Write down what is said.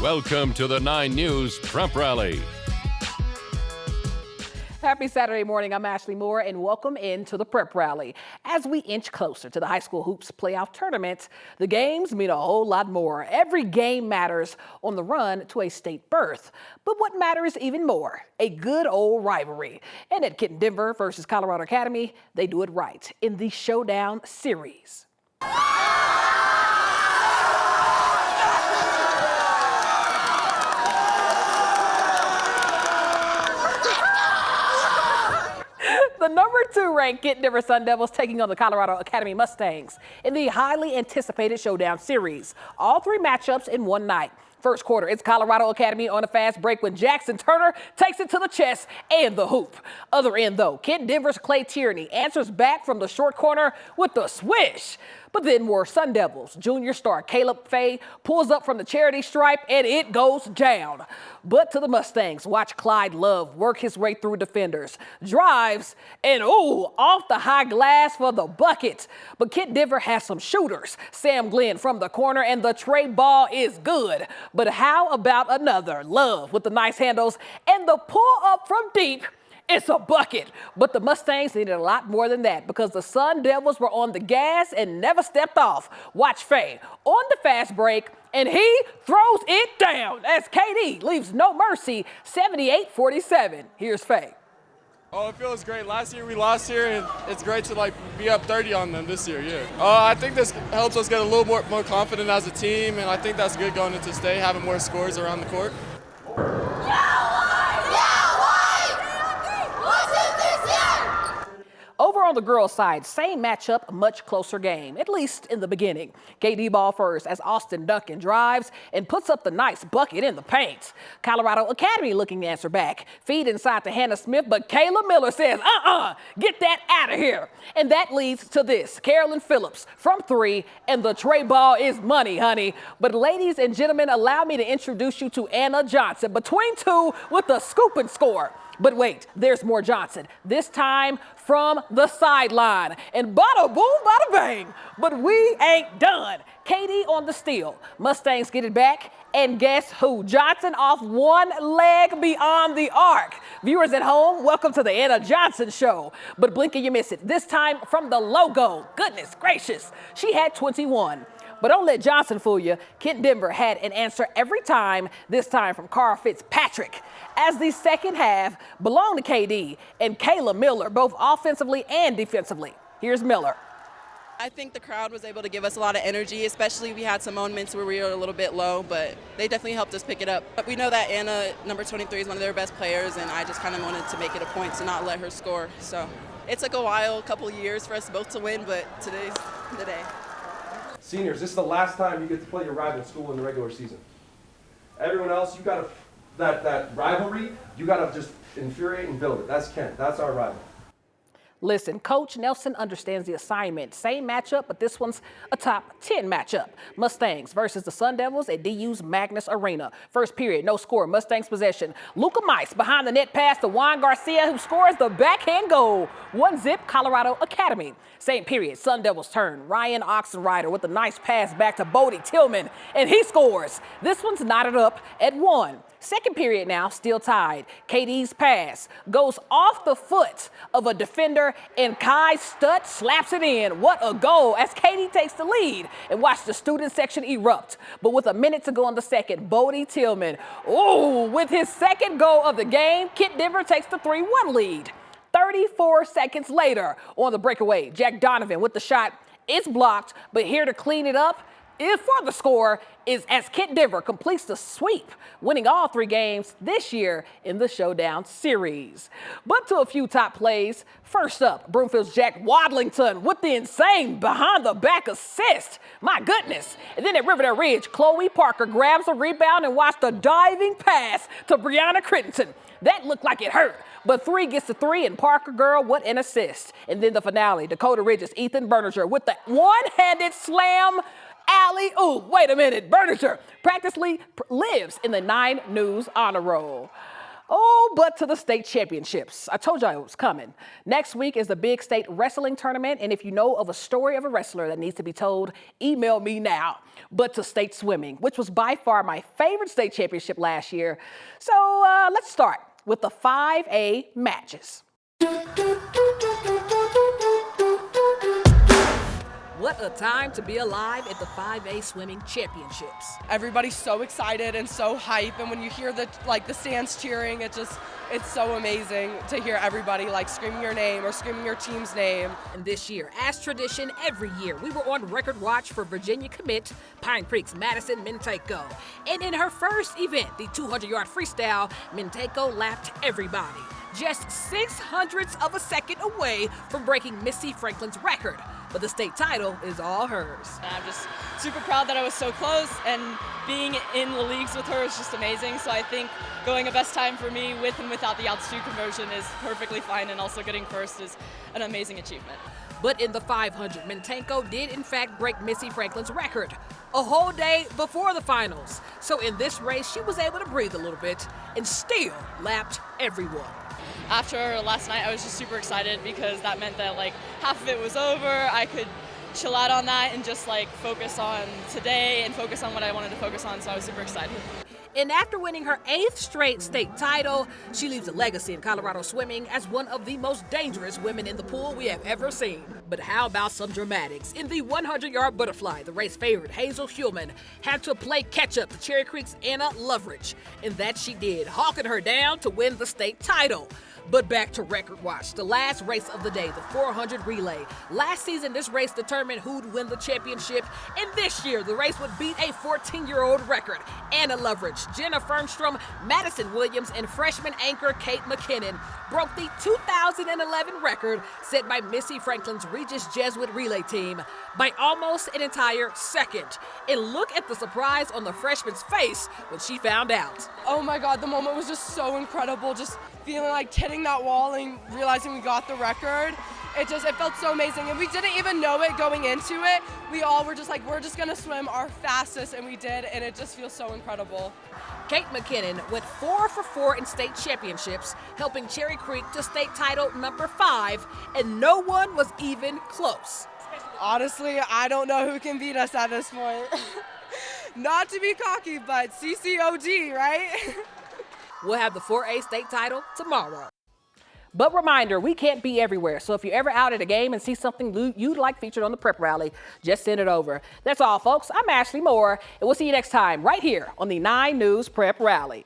Welcome to the 9 News Prep Rally. Happy Saturday morning. I'm Ashley Moore, and welcome into the Prep Rally. As we inch closer to the high school hoops playoff tournament, the games mean a whole lot more. Every game matters on the run to a state berth. But what matters even more? A good old rivalry. And at Kenton Denver versus Colorado Academy, they do it right in the Showdown Series. The number 2 ranked Kenton Denver Sun Devils taking on the Colorado Academy Mustangs in the highly anticipated Showdown Series. All 3 matchups in one night. First quarter, it's Colorado Academy on a fast break when Jackson Turner takes it to the chest and the hoop. Other end, though, Kenton Denver's Clay Tierney answers back from the short corner with the swish. But then more Sun Devils. Junior star Caleb Fay pulls up from the charity stripe and it goes down. But to the Mustangs, watch Clyde Love work his way through defenders. Drives and off the high glass for the bucket. But Kenton Denver has some shooters. Sam Glenn from the corner and the tray ball is good. But how about another? Love with the nice handles and the pull up from deep. It's a bucket. But the Mustangs needed a lot more than that because the Sun Devils were on the gas and never stepped off. Watch Fay on the fast break, and he throws it down as KD leaves no mercy, 78-47. Here's Fay. Oh, it feels great. Last year we lost here, and it's great to be up 30 on them this year. Yeah. I think this helps us get a little more confident as a team, and I think that's good going into state, having more scores around the court. Over on the girls' side, same matchup, much closer game, at least in the beginning. KD ball first as Austin Duncan drives and puts up the nice bucket in the paint. Colorado Academy looking to answer back. Feed inside to Hannah Smith, but Kayla Miller says, get that out of here. And that leads to this. Carolyn Phillips from 3, and the tray ball is money, honey. But ladies and gentlemen, allow me to introduce you to Anna Johnson, between 2 with the scoop and score. But wait, there's more Johnson, this time from the sideline. And bada boom, bada bang. But we ain't done. Katie on the steal. Mustangs get it back. And guess who? Johnson off one leg beyond the arc. Viewers at home, welcome to the Anna Johnson Show. But blink and you miss it. This time from the logo. Goodness gracious. She had 21. But don't let Johnson fool you. Kenton Denver had an answer every time, this time from Carl Fitzpatrick. As the second half belonged to KD and Kayla Miller, both offensively and defensively. Here's Miller. I think the crowd was able to give us a lot of energy, especially we had some moments where we were a little bit low, but they definitely helped us pick it up. But we know that Anna, number 23, is one of their best players, and I just kind of wanted to make it a point to not let her score. So it took a while, a couple of years for us both to win, but today's the day. Seniors, this is the last time you get to play your rival school in the regular season. Everyone else, you got to, that rivalry, you got to just infuriate and build it. That's Kent. That's our rival. Listen, Coach Nelson understands the assignment. Same matchup, but this one's a top 10 matchup. Mustangs versus the Sun Devils at DU's Magnus Arena. First period, no score, Mustangs possession. Luca Mice behind the net pass to Juan Garcia, who scores the backhand goal. 1-0 Colorado Academy. Same period, Sun Devils turn. Ryan Oxenrider with a nice pass back to Bodie Tillman, and he scores. This one's knotted up at 1. Second period now, still tied. KD's pass goes off the foot of a defender, and Kai Stutt slaps it in. What a goal as KD takes the lead. And watch the student section erupt. But with a minute to go in the second, Bodie Tillman, with his second goal of the game, Kenton Denver takes the 3-1 lead. 34 seconds later on the breakaway, Jack Donovan with the shot. It's blocked, but here to clean it up for the score is as Kenton Denver completes the sweep, winning all 3 games this year in the Showdown Series. But to a few top plays. First up, Broomfield's Jack Wadlington with the insane behind-the-back assist. My goodness. And then at Riverdale Ridge, Chloe Parker grabs a rebound and watched a diving pass to Brianna Crittenton. That looked like it hurt. But 3 gets the 3, and Parker, girl, what an assist. And then the finale, Dakota Ridge's Ethan Berninger with the one-handed slam alley. Wait a minute. Berninger practically lives in the 9 News honor roll. Oh, but to the state championships. I told y'all it was coming. Next week is the big state wrestling tournament, and if you know of a story of a wrestler that needs to be told, email me now. But to state swimming, which was by far my favorite state championship last year. So let's start with the 5A matches. What a time to be alive at the 5A Swimming Championships. Everybody's so excited and so hype, and when you hear the stands cheering, it's so amazing to hear everybody screaming your name or screaming your team's name. And this year, as tradition every year, we were on record watch for Virginia commit Pine Creek's Madison Minteko. And in her first event, the 200-yard freestyle, Minteko lapped everybody, just 0.06 of a second away from breaking Missy Franklin's record. But the state title is all hers. I'm just super proud that I was so close, and being in the leagues with her is just amazing. So I think going a best time for me with and without the altitude conversion is perfectly fine, and also getting first is an amazing achievement. But in the 500, Minteko did in fact break Missy Franklin's record a whole day before the finals. So in this race, she was able to breathe a little bit and still lapped everyone. After last night, I was just super excited because that meant that half of it was over. I could chill out on that and just focus on today and focus on what I wanted to focus on, so I was super excited. And after winning her 8th straight state title, she leaves a legacy in Colorado swimming as one of the most dangerous women in the pool we have ever seen. But how about some dramatics? In the 100-yard butterfly, the race favorite Hazel Human had to play catch-up to Cherry Creek's Anna Loveridge, and that she did, hawking her down to win the state title. But back to record watch, the last race of the day, the 400 relay. Last season, this race determined who'd win the championship, and this year, the race would beat a 14-year-old record. Anna Loveridge, Jenna Fernstrom, Madison Williams, and freshman anchor Kate McKinnon broke the 2011 record set by Missy Franklin's Regis Jesuit relay team by almost an entire second. And look at the surprise on the freshman's face when she found out. Oh my God, the moment was just so incredible. Just feeling hitting that wall and realizing we got the record. It felt so amazing, and we didn't even know it going into it. We all were just we're just gonna swim our fastest, and we did, and it just feels so incredible. Kate McKinnon went 4 for 4 in state championships, helping Cherry Creek to state title number 5, and no one was even close. Honestly, I don't know who can beat us at this point. Not to be cocky, but CCOG, right? We'll have the 4A state title tomorrow. But reminder, we can't be everywhere, so if you're ever out at a game and see something you'd like featured on the Prep Rally, just send it over. That's all, folks. I'm Ashley Moore, and we'll see you next time right here on the 9 News Prep Rally.